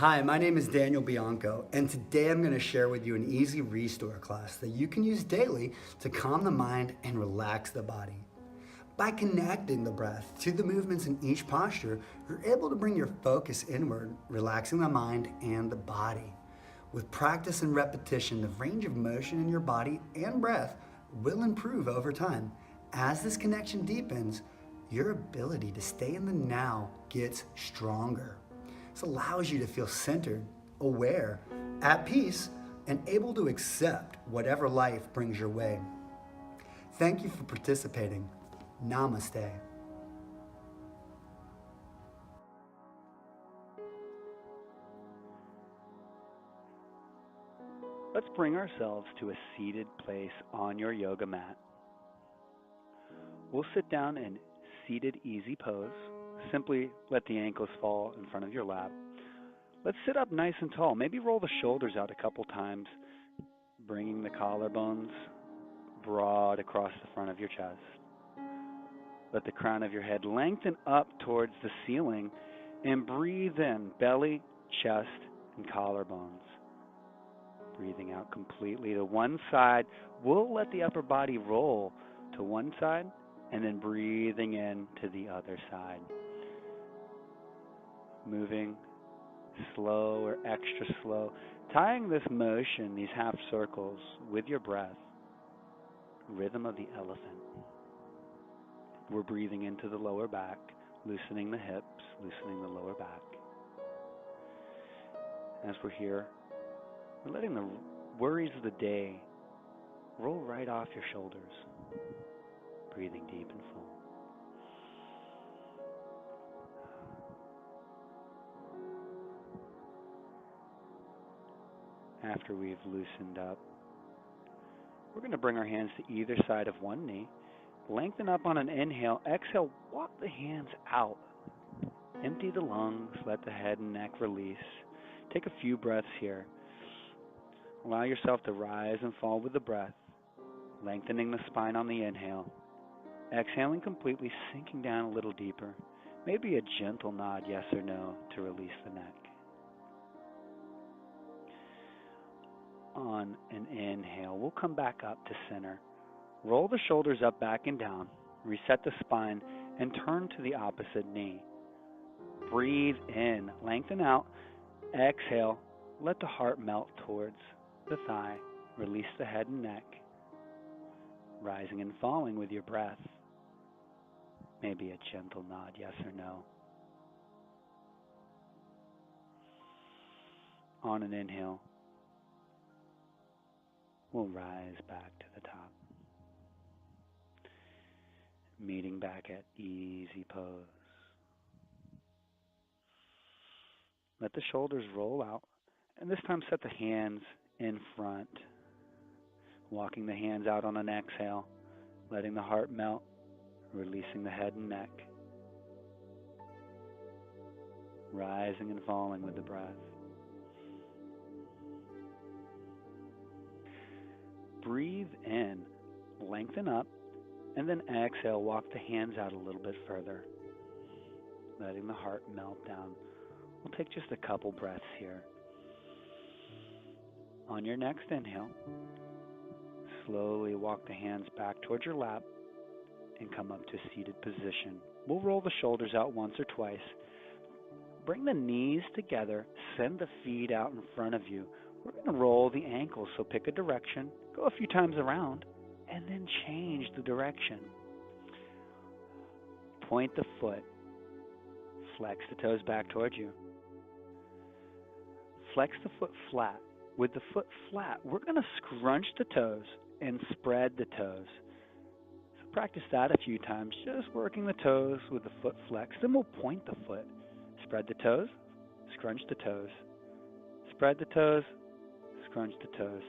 Hi, my name is Daniel Bianco, and today I'm going to share with you an easy restore class that you can use daily to calm the mind and relax the body. By connecting the breath to the movements in each posture, you're able to bring your focus inward, relaxing the mind and the body. With practice and repetition, the range of motion in your body and breath will improve over time. As this connection deepens, your ability to stay in the now gets stronger. This allows you to feel centered, aware, at peace, and able to accept whatever life brings your way. Thank you for participating. Namaste. Let's bring ourselves to a seated place on your yoga mat. We'll sit down in seated easy pose. Simply let the ankles fall in front of your lap. Let's sit up nice and tall. Maybe roll the shoulders out a couple times, bringing the collarbones broad across the front of your chest. Let the crown of your head lengthen up towards the ceiling and breathe in belly, chest, and collarbones. Breathing out completely to one side. We'll let the upper body roll to one side and then breathing in to the other side. Moving slow or extra slow, tying this motion, these half circles, with your breath. Rhythm of the elephant. We're breathing into the lower back, loosening the hips, loosening the lower back. As we're here, we're letting the worries of the day roll right off your shoulders. Breathing deep and full. After we've loosened up, we're going to bring our hands to either side of one knee. Lengthen up on an inhale. Exhale, walk the hands out. Empty the lungs. Let the head and neck release. Take a few breaths here. Allow yourself to rise and fall with the breath, lengthening the spine on the inhale. Exhaling completely, sinking down a little deeper. Maybe a gentle nod, yes or no, to release the neck. On an inhale, we'll come back up to center. Roll the shoulders up, back, and down. Reset the spine and turn to the opposite knee. Breathe in, lengthen out. Exhale, let the heart melt towards the thigh. Release the head and neck. Rising and falling with your breath. Maybe a gentle nod, yes or no. On an inhale, we'll rise back to the top. Meeting back at easy pose. Let the shoulders roll out, and this time set the hands in front. Walking the hands out on an exhale, letting the heart melt, releasing the head and neck. Rising and falling with the breath. Breathe in, lengthen up, and then exhale, walk the hands out a little bit further, letting the heart melt down. We'll take just a couple breaths here. On your next inhale, slowly walk the hands back towards your lap and come up to a seated position. We'll roll the shoulders out once or twice. Bring the knees together, send the feet out in front of you. We're going to roll the ankles, so pick a direction, go a few times around, and then change the direction. Point the foot, flex the toes back towards you. Flex the foot flat. With the foot flat, we're going to scrunch the toes and spread the toes. So practice that a few times, just working the toes with the foot flexed. Then we'll point the foot. Spread the toes, scrunch the toes. Spread the toes, scrunch the toes.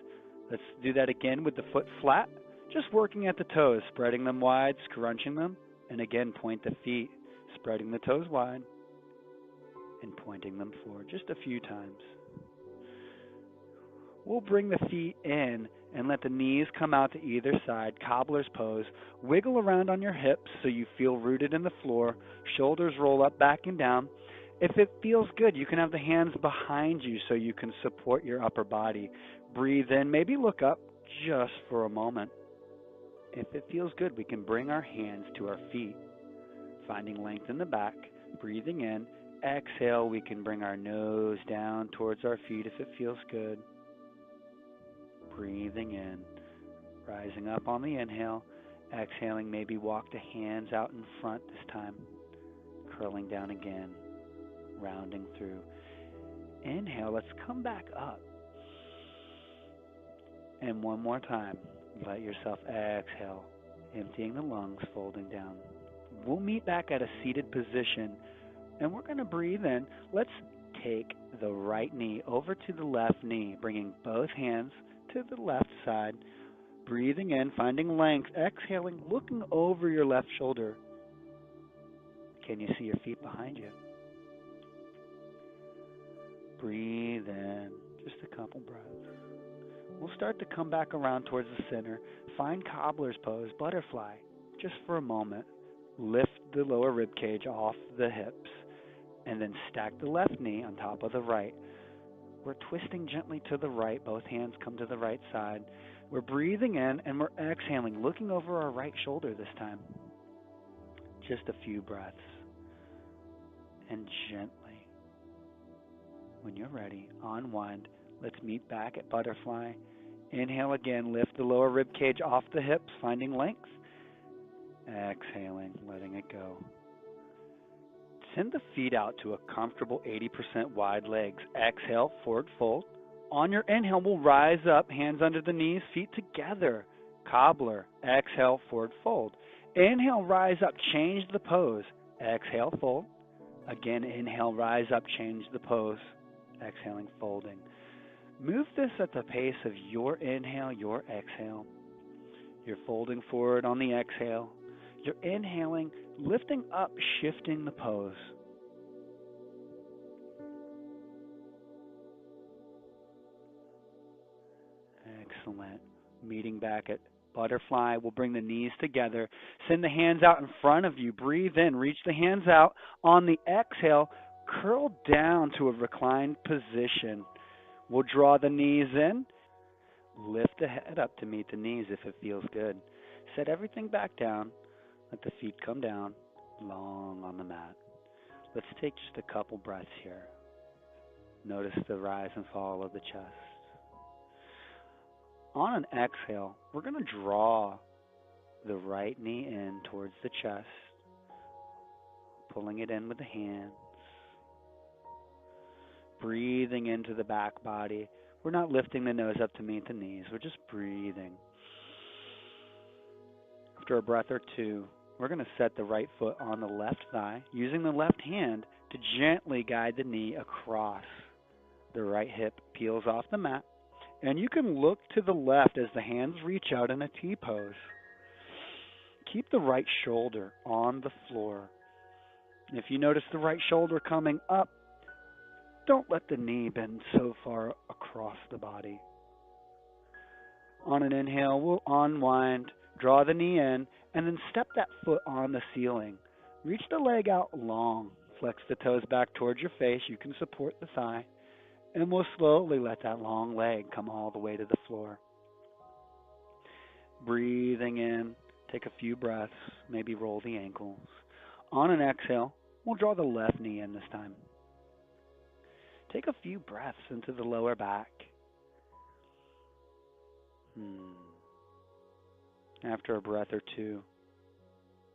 Let's do that again with the foot flat, just working at the toes, spreading them wide, scrunching them, and again point the feet, spreading the toes wide and pointing them forward just a few times. We'll bring the feet in and let the knees come out to either side, cobbler's pose. Wiggle around on your hips so you feel rooted in the floor. Shoulders roll up, back, and down. If it feels good, you can have the hands behind you so you can support your upper body. Breathe in, maybe look up just for a moment. If it feels good, we can bring our hands to our feet, finding length in the back, breathing in. Exhale, we can bring our nose down towards our feet if it feels good. Breathing in, rising up on the inhale. Exhaling, maybe walk the hands out in front this time. Curling down again, rounding through. Inhale, let's come back up. And one more time, let yourself exhale, emptying the lungs, folding down. We'll meet back at a seated position, and we're going to breathe in. Let's take the right knee over to the left knee, bringing both hands to the left side. Breathing in, finding length. Exhaling, looking over your left shoulder. Can you see your feet behind you? Breathe in, just a couple breaths. We'll start to come back around towards the center. Find cobbler's pose, butterfly, just for a moment. Lift the lower rib cage off the hips, and then stack the left knee on top of the right. We're twisting gently to the right. Both hands come to the right side. We're breathing in, and we're exhaling, looking over our right shoulder this time. Just a few breaths. And gently, when you're ready, unwind. Let's meet back at butterfly. Inhale again, lift the lower rib cage off the hips, finding length. Exhaling, letting it go. Send the feet out to a comfortable 80% wide legs. Exhale, forward fold. On your inhale, we'll rise up, hands under the knees, feet together. Cobbler. Exhale, forward fold. Inhale, rise up, change the pose. Exhale, fold. Again, inhale, rise up, change the pose. Exhaling, folding. Move this at the pace of your inhale, your exhale. You're folding forward on the exhale. You're inhaling, lifting up, shifting the pose. Excellent. Meeting back at butterfly. We'll bring the knees together. Send the hands out in front of you. Breathe in. Reach the hands out. On the exhale, curl down to a reclined position. We'll draw the knees in. Lift the head up to meet the knees if it feels good. Set everything back down. Let the feet come down, long on the mat. Let's take just a couple breaths here. Notice the rise and fall of the chest. On an exhale, we're going to draw the right knee in towards the chest, pulling it in with the hands. Breathing into the back body. We're not lifting the nose up to meet the knees. We're just breathing. After a breath or two, we're going to set the right foot on the left thigh, using the left hand to gently guide the knee across. The right hip peels off the mat, and you can look to the left as the hands reach out in a T pose. Keep the right shoulder on the floor. If you notice the right shoulder coming up, don't let the knee bend so far across the body. On an inhale, we'll unwind, draw the knee in, and then step that foot on the ceiling. Reach the leg out long. Flex the toes back towards your face. You can support the thigh. And we'll slowly let that long leg come all the way to the floor. Breathing in, take a few breaths, maybe roll the ankles. On an exhale, we'll draw the left knee in this time. Take a few breaths into the lower back. After a breath or two,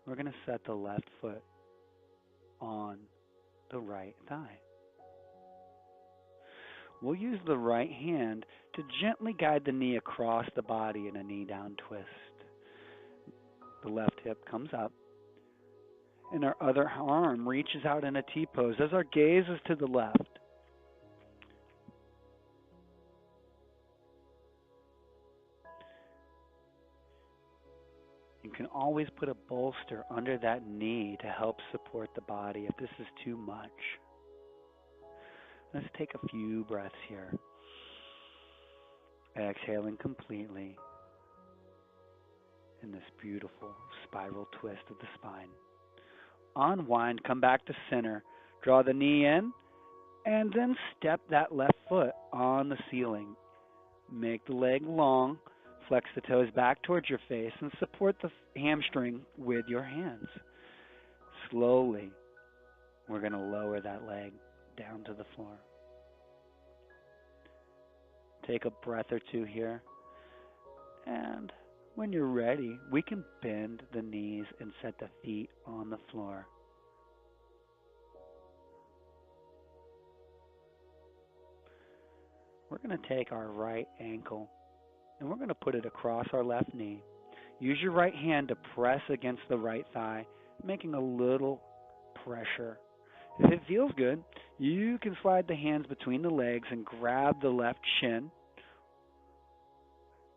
we're going to set the left foot on the right thigh. We'll use the right hand to gently guide the knee across the body in a knee down twist. The left hip comes up, and our other arm reaches out in a T pose as our gaze is to the left. You can always put a bolster under that knee to help support the body if this is too much. Let's take a few breaths here. Exhaling completely in this beautiful spiral twist of the spine. Unwind, come back to center. Draw the knee in, and then step that left foot on the ceiling. Make the leg long, flex the toes back towards your face, and support the hamstring with your hands. Slowly, we're going to lower that leg down to the floor. Take a breath or two here. And when you're ready, we can bend the knees and set the feet on the floor. We're going to take our right ankle and we're going to put it across our left knee. Use your right hand to press against the right thigh, making a little pressure. If it feels good, you can slide the hands between the legs and grab the left shin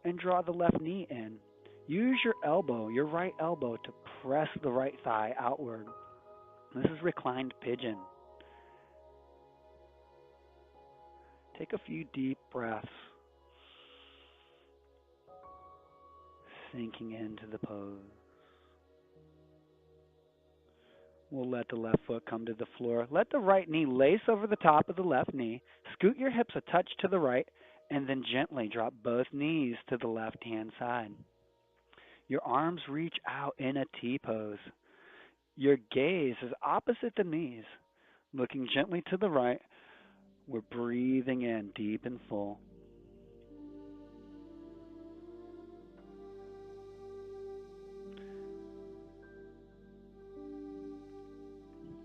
and draw the left knee in. Use your elbow, your right elbow, to press the right thigh outward. This is reclined pigeon. Take a few deep breaths, sinking into the pose. We'll let the left foot come to the floor. Let the right knee lace over the top of the left knee. Scoot your hips a touch to the right, and then gently drop both knees to the left-hand side. Your arms reach out in a T-pose. Your gaze is opposite the knees. Looking gently to the right, we're breathing in deep and full.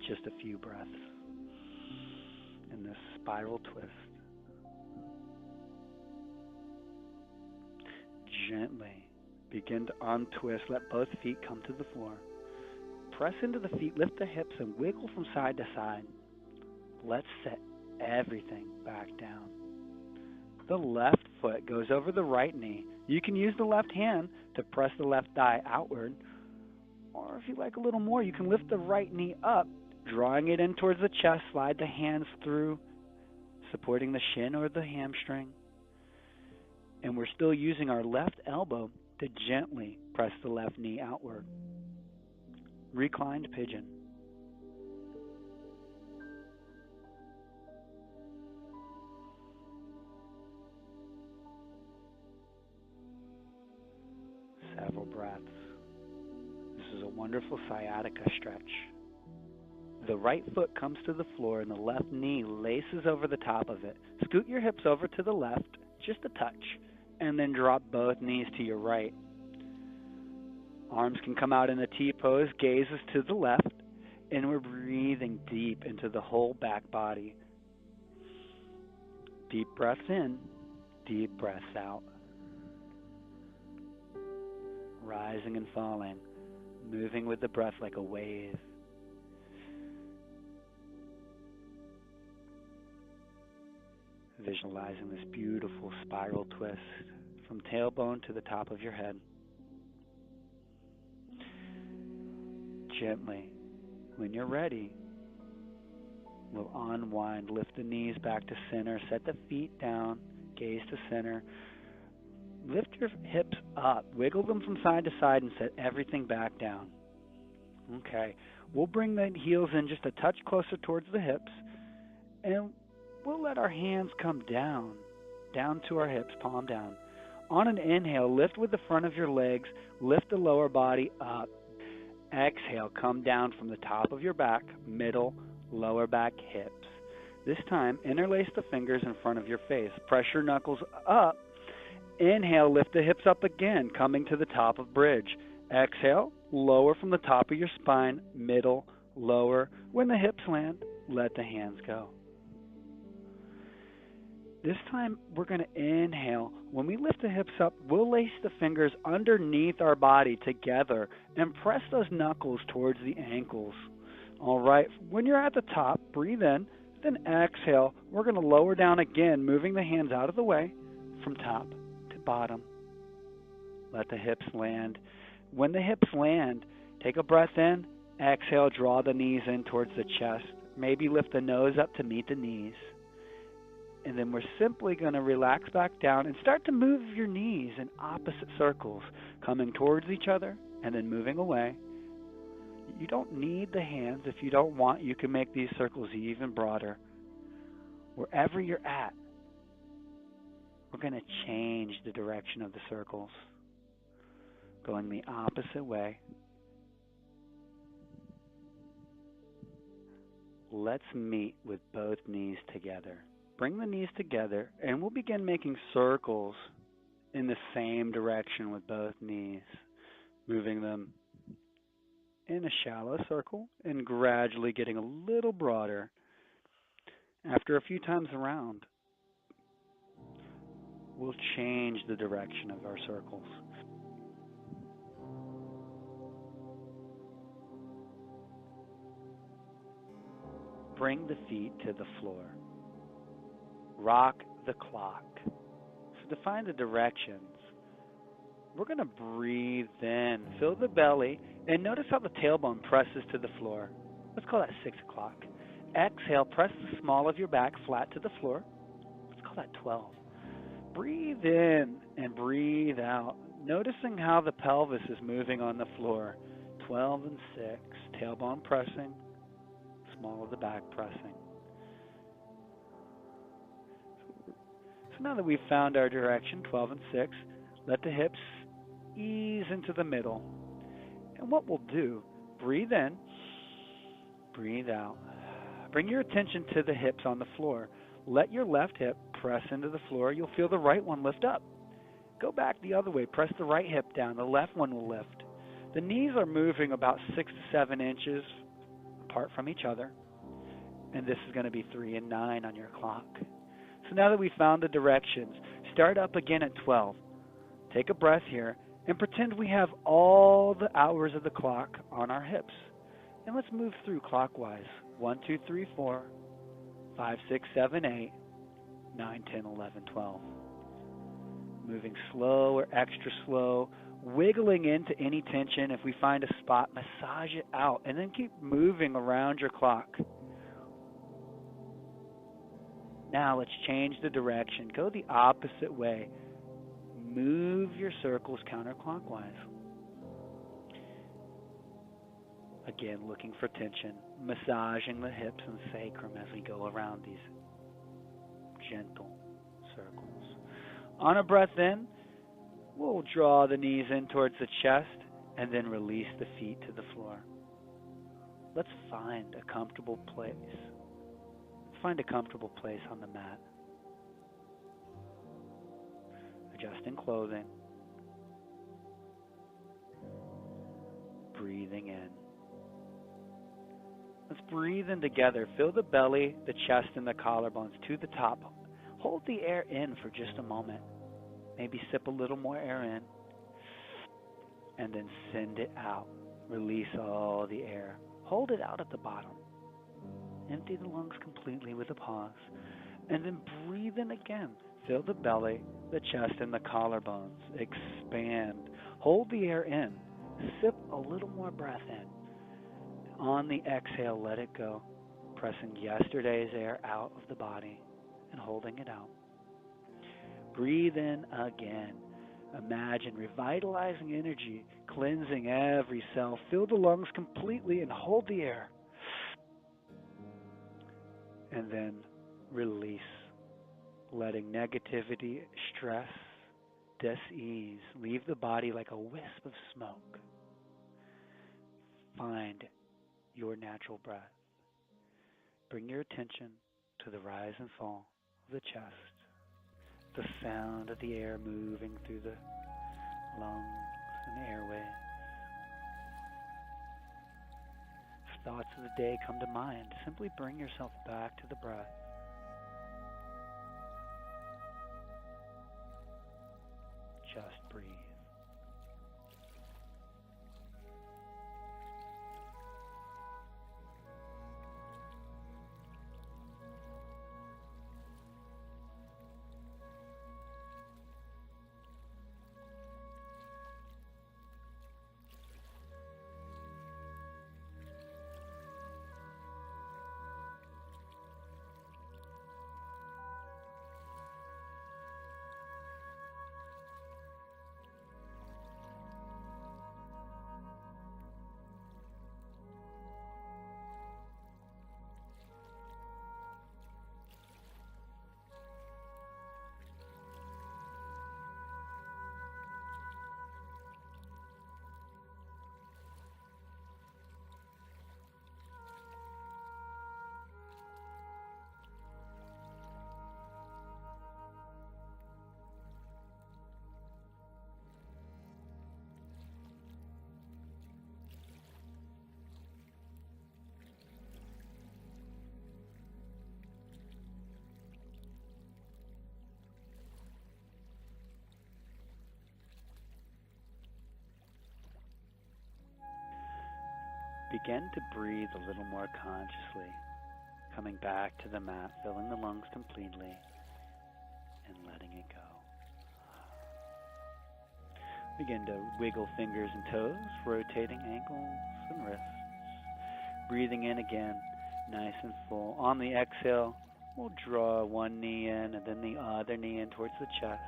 Just a few breaths in this spiral twist. Gently begin to untwist. Let both feet come to the floor. Press into the feet, lift the hips, and wiggle from side to side. Let's set everything back down. The left foot goes over the right knee. You can use the left hand to press the left thigh outward, or if you like a little more, you can lift the right knee up, drawing it in towards the chest. Slide the hands through, supporting the shin or the hamstring. And we're still using our left elbow to gently press the left knee outward. Reclined pigeon. Several breaths. This is a wonderful sciatica stretch. The right foot comes to the floor and the left knee laces over the top of it. Scoot your hips over to the left, just a touch, and then drop both knees to your right. Arms can come out in a T-pose, gazes to the left, and we're breathing deep into the whole back body. Deep breaths in, deep breaths out. Rising and falling, moving with the breath like a wave. Visualizing this beautiful spiral twist from tailbone to the top of your head. Gently, when you're ready, we'll unwind, lift the knees back to center, set the feet down, gaze to center. Lift your hips up, wiggle them from side to side, and set everything back down. Okay, we'll bring the heels in just a touch closer towards the hips, and we'll let our hands come down to our hips, palm down. On an inhale, lift with the front of your legs, lift the lower body up. Exhale, come down from the top of your back, middle, lower back, hips. This time, interlace the fingers in front of your face. Press your knuckles up. Inhale, lift the hips up again, coming to the top of bridge. Exhale, lower from the top of your spine, middle, lower. When the hips land, let the hands go. This time, we're going to inhale. When we lift the hips up, we'll lace the fingers underneath our body together and press those knuckles towards the ankles. All right, when you're at the top, breathe in, then exhale. We're going to lower down again, moving the hands out of the way from top to bottom. Let the hips land. When the hips land, take a breath in, exhale, draw the knees in towards the chest. Maybe lift the nose up to meet the knees. And then we're simply going to relax back down and start to move your knees in opposite circles, coming towards each other and then moving away. You don't need the hands. If you don't want, you can make these circles even broader. Wherever you're at, we're going to change the direction of the circles, going the opposite way. Let's meet with both knees together. Bring the knees together, and we'll begin making circles in the same direction with both knees, moving them in a shallow circle and gradually getting a little broader. After a few times around, we'll change the direction of our circles. Bring the feet to the floor. Rock the clock. So to find the directions, we're going to breathe in, fill the belly, and notice how the tailbone presses to the floor. Let's call that 6 o'clock. Exhale, press the small of your back flat to the floor. Let's call that 12. Breathe in and breathe out, noticing how the pelvis is moving on the floor. 12 and 6, tailbone pressing, small of the back pressing. So now that we've found our direction, 12 and 6, let the hips ease into the middle. And what we'll do, breathe in, breathe out. Bring your attention to the hips on the floor. Let your left hip press into the floor. You'll feel the right one lift up. Go back the other way. Press the right hip down. The left one will lift. The knees are moving about 6 to 7 inches apart from each other. And this is going to be 3 and 9 on your clock. So now that we've found the directions, start up again at 12. Take a breath here and pretend we have all the hours of the clock on our hips. And let's move through clockwise. 1, 2, 3, 4, 5, 6, 7, 8, 9, 10, 11, 12. Moving slow or extra slow, wiggling into any tension. If we find a spot, massage it out, and then keep moving around your clock. Now let's change the direction. Go the opposite way. Move your circles counterclockwise. Again, looking for tension, massaging the hips and sacrum as we go around these gentle circles. On a breath in, we'll draw the knees in towards the chest and then release the feet to the floor. Let's find a comfortable place. Find a comfortable place on the mat. Adjusting clothing. Breathing in. Let's breathe in together. Fill the belly, the chest, and the collarbones to the top. Hold the air in for just a moment. Maybe sip a little more air in. And then send it out. Release all the air. Hold it out at the bottom. Empty the lungs completely with a pause. And then breathe in again. Fill the belly, the chest, and the collarbones. Expand. Hold the air in. Sip a little more breath in. On the exhale, let it go. Pressing yesterday's air out of the body and holding it out. Breathe in again. Imagine revitalizing energy, cleansing every cell. Fill the lungs completely and hold the air. And then release, letting negativity, stress, dis-ease leave the body like a wisp of smoke. Find your natural breath. Bring your attention to the rise and fall of the chest, the sound of the air moving through the lungs and airway. If thoughts of the day come to mind, simply bring yourself back to the breath. Just breathe. begin to breathe a little more consciously, coming back to the mat, filling the lungs completely, and letting it go. Begin to wiggle fingers and toes, rotating ankles and wrists. Breathing in again, nice and full. On the exhale, we'll draw one knee in and then the other knee in towards the chest.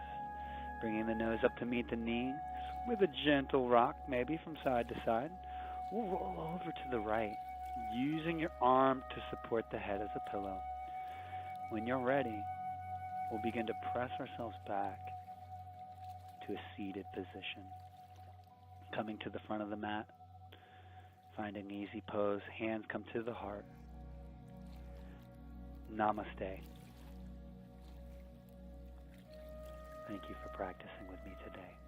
Bringing the nose up to meet the knees with a gentle rock, maybe from side to side. We'll roll over to the right, using your arm to support the head as a pillow. When you're ready, we'll begin to press ourselves back to a seated position. Coming to the front of the mat, find an easy pose, hands come to the heart. Namaste. Thank you for practicing with me today.